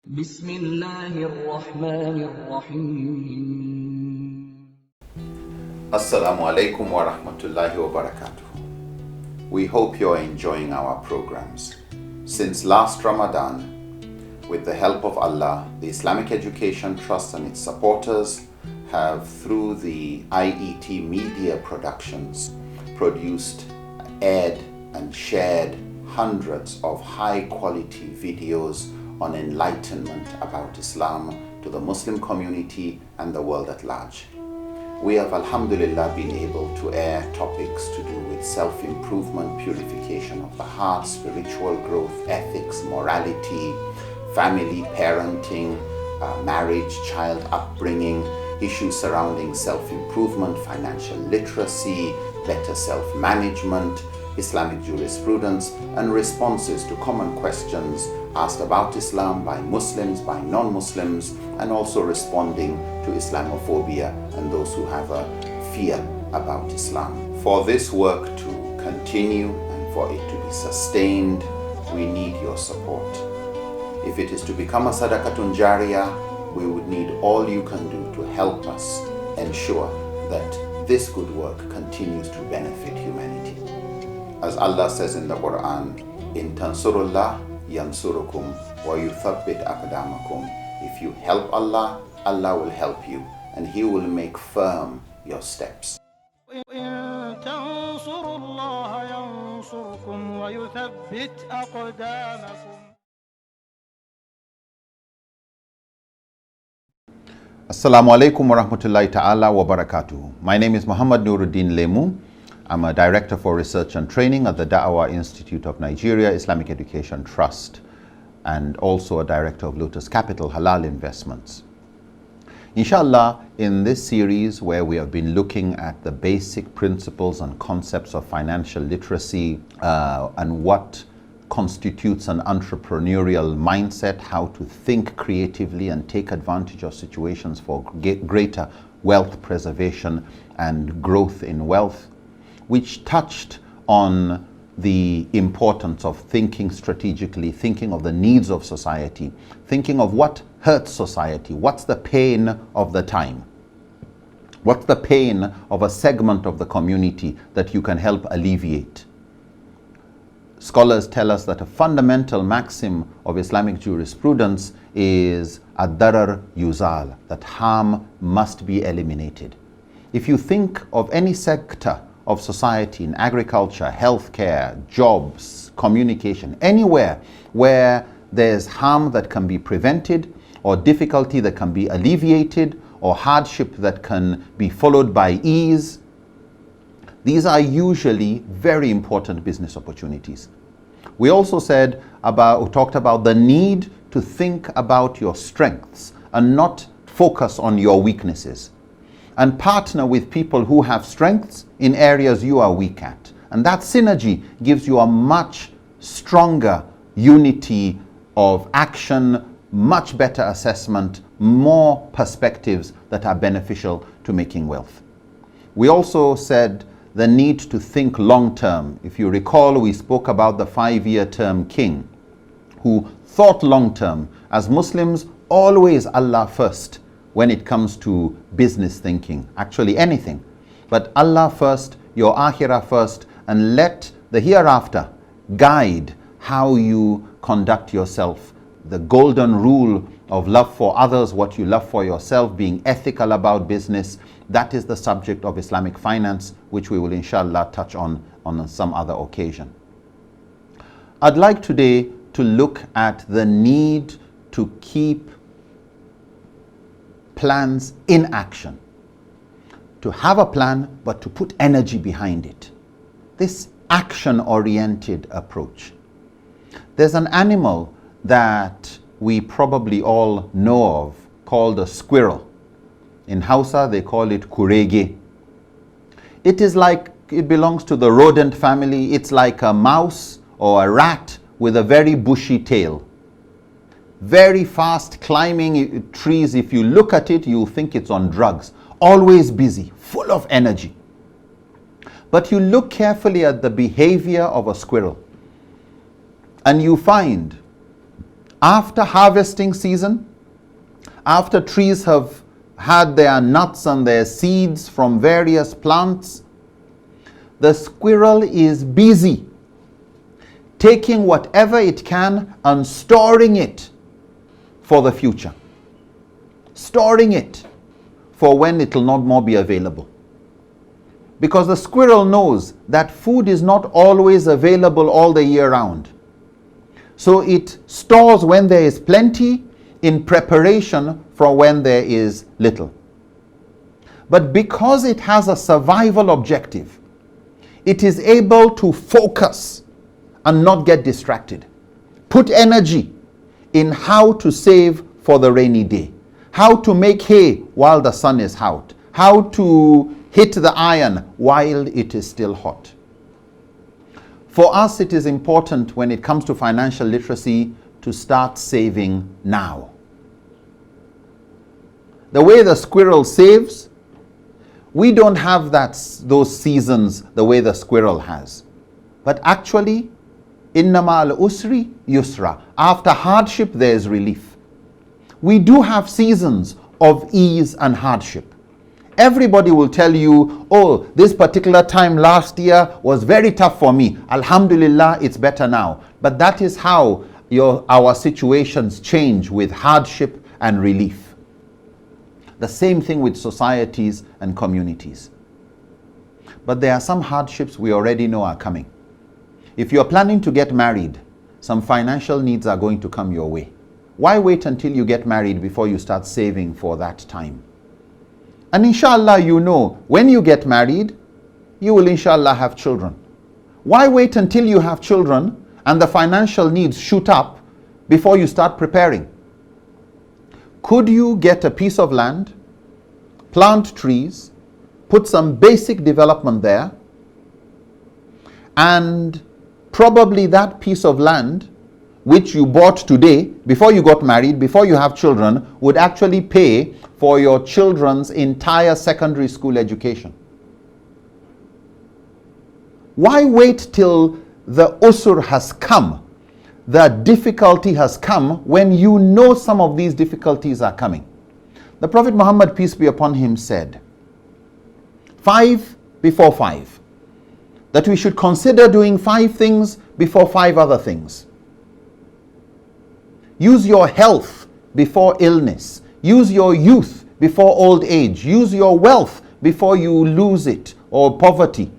بسم الله الرحمن الرحيم. Assalamu alaikum wa rahmatullahi wa barakatuh. We hope you're enjoying our programs. Since last Ramadan, with the help of Allah, the Islamic Education Trust and its supporters have, through the IET Media Productions, produced, aired and shared hundreds of high-quality videos on enlightenment about Islam to the Muslim community and the world at large. We have, alhamdulillah, been able to air topics to do with self-improvement, purification of the heart, spiritual growth, ethics, morality, family, parenting, marriage, child upbringing, issues surrounding self-improvement, financial literacy, better self-management, Islamic jurisprudence, and responses to common questions asked about Islam by Muslims, by non-Muslims, and also responding to Islamophobia and those who have a fear about Islam. For this work to continue and for it to be sustained, we need your support. If it is to become a sadaqatun jariyah, we would need all you can do to help us ensure that this good work continues to benefit humanity. As Allah says in the Quran, in tansurullah yansurukum wa yuthabbit aqdamakum. If you help Allah, Allah will help you and He will make firm your steps. إن تنصروا الله ينصركم ويثبت أقدامكم. Assalamu alaikum wa rahmatullahi ta'ala wa barakatuh. My name is Muhammad Nuruddin Lemu. I'm a Director for Research and Training at the Da'wah Institute of Nigeria Islamic Education Trust, and also a Director of Lotus Capital Halal Investments. Inshallah, in this series where we have been looking at the basic principles and concepts of financial literacy and what constitutes an entrepreneurial mindset, how to think creatively and take advantage of situations for greater wealth preservation and growth in wealth, which touched on the importance of thinking strategically, thinking of the needs of society, thinking of what hurts society, what's the pain of the time, what's the pain of a segment of the community that you can help alleviate. Scholars tell us that a fundamental maxim of Islamic jurisprudence is ad-darar yuzal, that harm must be eliminated. If you think of any sector of society, in agriculture, healthcare, jobs, communication, anywhere where there's harm that can be prevented or difficulty that can be alleviated or hardship that can be followed by ease, these are usually very important business opportunities. We also talked about the need to think about your strengths and not focus on your weaknesses, and partner with people who have strengths in areas you are weak at. And that synergy gives you a much stronger unity of action, much better assessment, more perspectives that are beneficial to making wealth. We also said the need to think long term. If you recall, we spoke about the 5-year term king who thought long term. As Muslims, always Allah first when it comes to business thinking, actually anything. But Allah first, your akhirah first, and let the hereafter guide how you conduct yourself. The golden rule of love for others, what you love for yourself, being ethical about business, that is the subject of Islamic finance, which we will inshallah touch on some other occasion. I'd like today to look at the need to keep plans in action. To have a plan, but to put energy behind it. This action-oriented approach. There's an animal that we probably all know of called a squirrel. In Hausa, they call it kurege. It belongs to the rodent family. It's like a mouse or a rat with a very bushy tail. Very fast climbing trees. If you look at it, you'll think it's on drugs. Always busy, full of energy. But you look carefully at the behavior of a squirrel and you find After harvesting season, after trees have had their nuts and their seeds from various plants, the squirrel is busy taking whatever it can and storing it for the future. Storing it for when it will not more be available. Because the squirrel knows that food is not always available all the year round. So it stores when there is plenty in preparation for when there is little. But because it has a survival objective, it is able to focus and not get distracted. Put energy in how to save for the rainy day, how to make hay while the sun is out, how to hit the iron while it is still hot. For us, it is important when it comes to financial literacy to start saving now. The way the squirrel saves, we don't have those seasons the way the squirrel has. But actually, inna ma'al usri yusra. After hardship, there is relief. We do have seasons of ease and hardship. Everybody will tell you, oh, this particular time last year was very tough for me. Alhamdulillah, it's better now. But that is how our situations change with hardship and relief. The same thing with societies and communities. But there are some hardships we already know are coming. If you're planning to get married, some financial needs are going to come your way. Why wait until you get married before you start saving for that time? And inshallah, you know, when you get married, you will inshallah have children. Why wait until you have children and the financial needs shoot up before you start preparing? Could you get a piece of land, plant trees, put some basic development there, and probably that piece of land which you bought today, before you got married, before you have children, would actually pay for your children's entire secondary school education? Why wait till the usur has come, the difficulty has come, when you know some of these difficulties are coming? The Prophet Muhammad, peace be upon him, said 5 before 5, that we should consider doing 5 things before 5 other things. Use your health before illness. Use your youth before old age. Use your wealth before you lose it or poverty.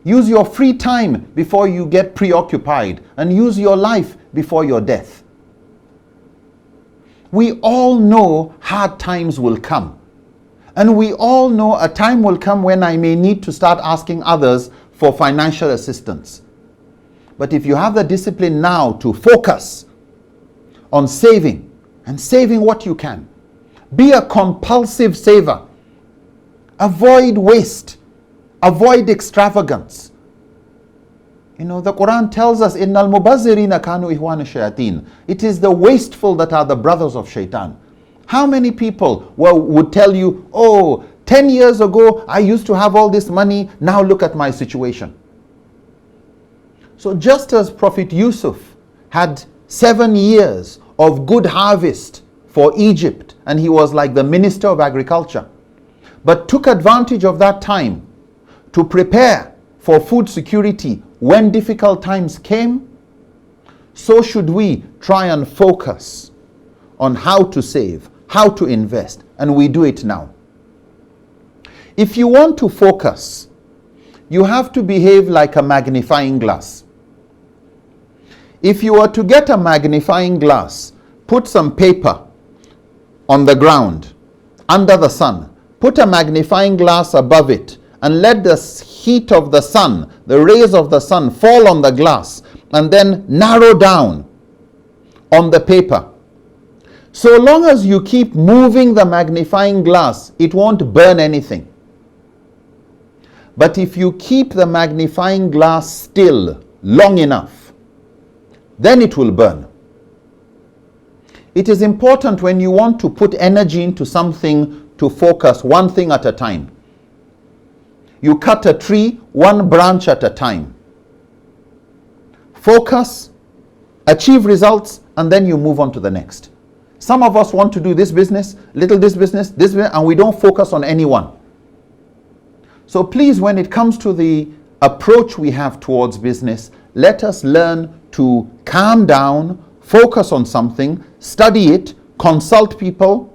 Use your free time before you get preoccupied, and use your life before your death. We all know hard times will come. And we all know a time will come when I may need to start asking others for financial assistance. But if you have the discipline now to focus on saving, and saving what you can, be a compulsive saver. Avoid waste. Avoid extravagance. You know, the Quran tells us, Innal mubazzirina kanu ihwana shayateen. It is the wasteful that are the brothers of shaitan. How many people would tell you, oh, 10 years ago I used to have all this money, now look at my situation. So just as Prophet Yusuf had 7 years of good harvest for Egypt, and he was like the minister of agriculture, but took advantage of that time to prepare for food security when difficult times came, so should we try and focus on how to save, how to invest, and we do it now. If you want to focus, you have to behave like a magnifying glass. If you were to get a magnifying glass, put some paper on the ground under the sun, put a magnifying glass above it, and let the heat of the sun, the rays of the sun, fall on the glass, and then narrow down on the paper. So long as you keep moving the magnifying glass, it won't burn anything. But if you keep the magnifying glass still long enough, then it will burn. It is important when you want to put energy into something to focus one thing at a time. You cut a tree one branch at a time. Focus achieve results, and then you move on to the next. Some of us want to do this business, this business, and we don't focus on any one. So please, when it comes to the approach we have towards business, let us learn to calm down, focus on something, study it, consult people,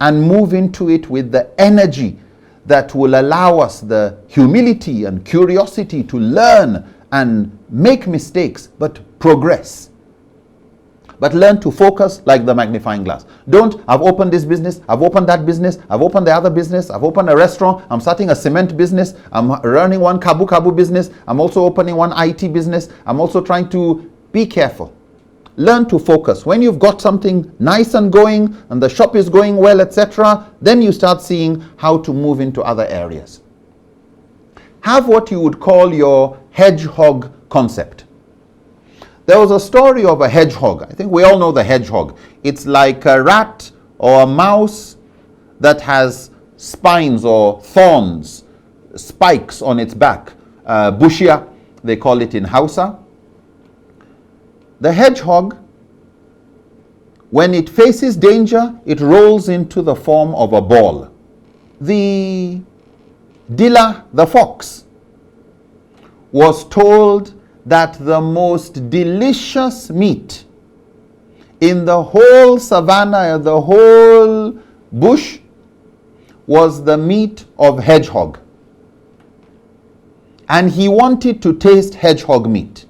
and move into it with the energy that will allow us the humility and curiosity to learn and make mistakes, but progress. But learn to focus like the magnifying glass. Don't, I've opened this business, I've opened that business, I've opened the other business, I've opened a restaurant, I'm starting a cement business, I'm running one Kabu Kabu business, I'm also opening one IT business, I'm also trying to be careful. Learn to focus. When you've got something nice and going, and the shop is going well, etc., then you start seeing how to move into other areas. Have what you would call your hedgehog concept. There was a story of a hedgehog. I think we all know the hedgehog. It's like a rat or a mouse that has spines or thorns, spikes on its back. Bushia, they call it in Hausa. The hedgehog, when it faces danger, it rolls into the form of a ball. The Dila, the fox, was told that the most delicious meat in the whole savannah, the whole bush, was the meat of hedgehog. And he wanted to taste hedgehog meat.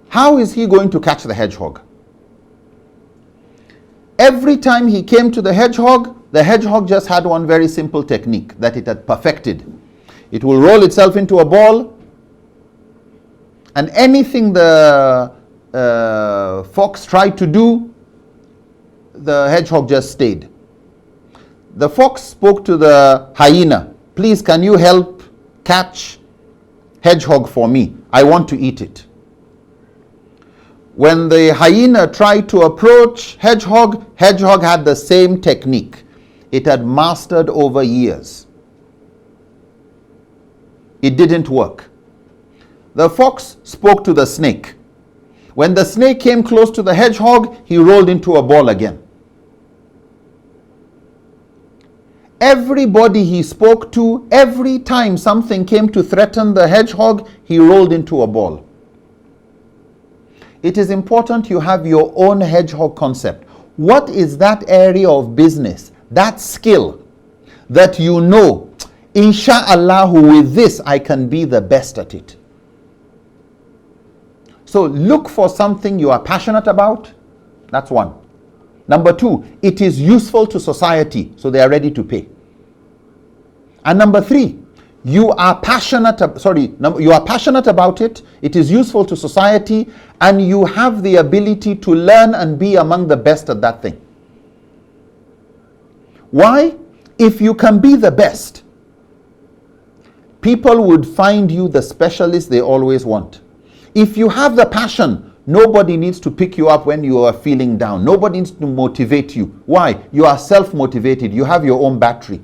How is he going to catch the hedgehog? Every time he came to the hedgehog just had one very simple technique that it had perfected. It will roll itself into a ball, and anything the fox tried to do, the hedgehog just stayed. The fox spoke to the hyena, please can you help catch hedgehog for me? I want to eat it. When the hyena tried to approach hedgehog, hedgehog had the same technique. It had mastered over years. It didn't work. The fox spoke to the snake. When the snake came close to the hedgehog, he rolled into a ball again. Everybody he spoke to, every time something came to threaten the hedgehog, he rolled into a ball. It is important you have your own hedgehog concept. What is that area of business, that skill that you know, Insha'Allah, with this I can be the best at it? So look for something you are passionate about. That's one. Number two, it is useful to society, so they are ready to pay. And number three, you are passionate about it, it is useful to society, and you have the ability to learn and be among the best at that thing. Why? If you can be the best, people would find you the specialist they always want. If you have the passion, nobody needs to pick you up when you are feeling down. Nobody needs to motivate you. Why? You are self-motivated. You have your own battery.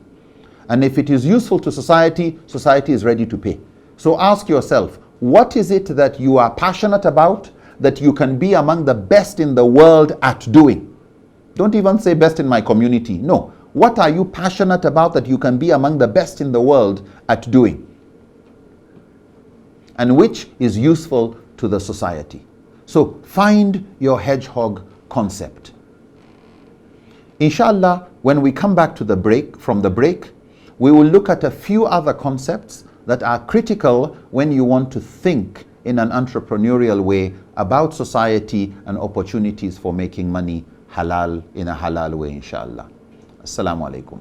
And if it is useful to society, society is ready to pay. So ask yourself, what is it that you are passionate about that you can be among the best in the world at doing? Don't even say best in my community. No. What are you passionate about that you can be among the best in the world at doing? And which is useful to the society. So find your hedgehog concept. Inshallah, when we come back to the break, we will look at a few other concepts that are critical when you want to think in an entrepreneurial way about society and opportunities for making money halal in a halal way, inshallah. Assalamu alaikum.